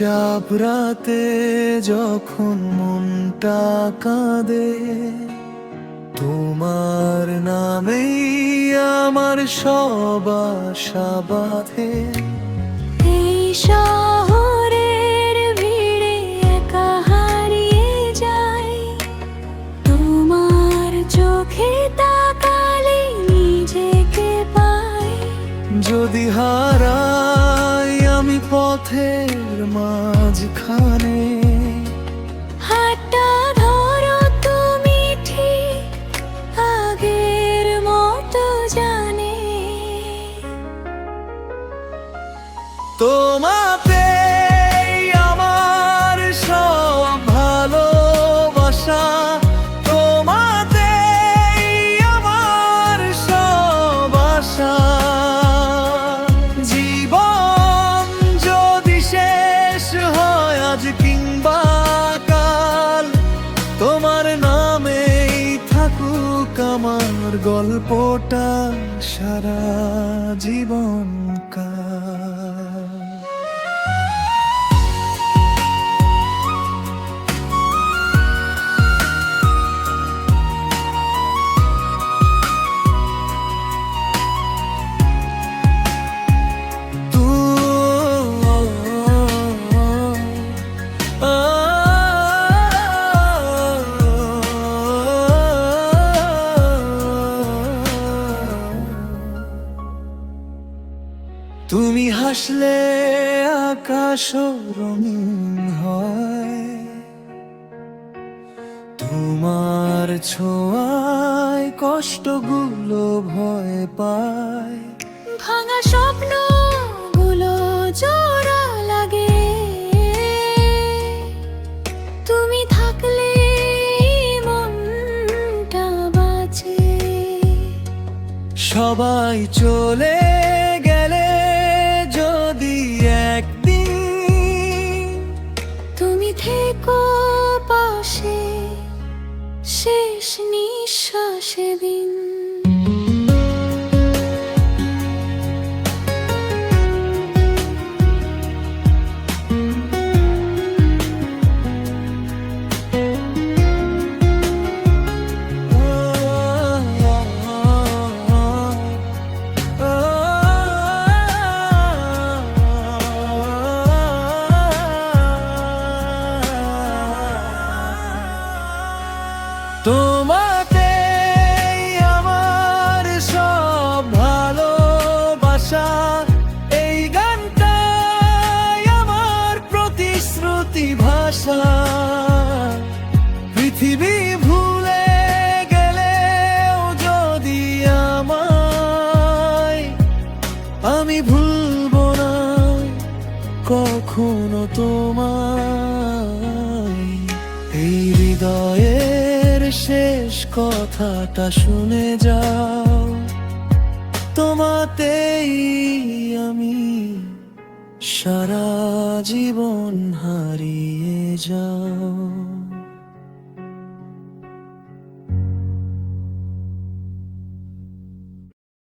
চাপড়াতে যখন মনটা কাঁদে, তোমার নামেই আমার সব আশা বাঁধে। এই শহরের ভিড়ে একা হারিয়ে যাই, তোমার চোখে তাকালে নিজেকে পাই। যদি হারাই আমি পথের মাঝখানে, হাতটা ধরো তুমি ঠিক আগের মতো জানে। তোমাতে আমার সব ভালোবাসা, তোমাতে আমার সব আশা। জীবন যদি শেষ হয় আজ কিংবা কাল, তোমার নামেই থাকুক আমার গল্পটা সারা জীবন কাল। তুমি হাসলে আকাশ রঙিন হয়, তোমার ছোঁয়ায় কষ্টগুলো ভয় পায়। ভাঙা স্বপ্নগুলো জোড়া লাগে, তুমি থাকলে মনটা বাঁচে। সবাই চলে গেলে যদি একদিন তুমি থেকো পাশে শেষ নিঃশ্বাসে দিন। তোমাতে আমার সব ভালোবাসা, এই গানটাই আমার প্রতিশ্রুতি ভাষা। পৃথিবী ভুলে গেলেও যদি আমায়, আমি ভুলবো না কখনো তোমায়। এই হৃদয়ের শেষ কথাটা শুনে যাও, তোমাতেই আমি সারা জীবন হারিয়ে যাও।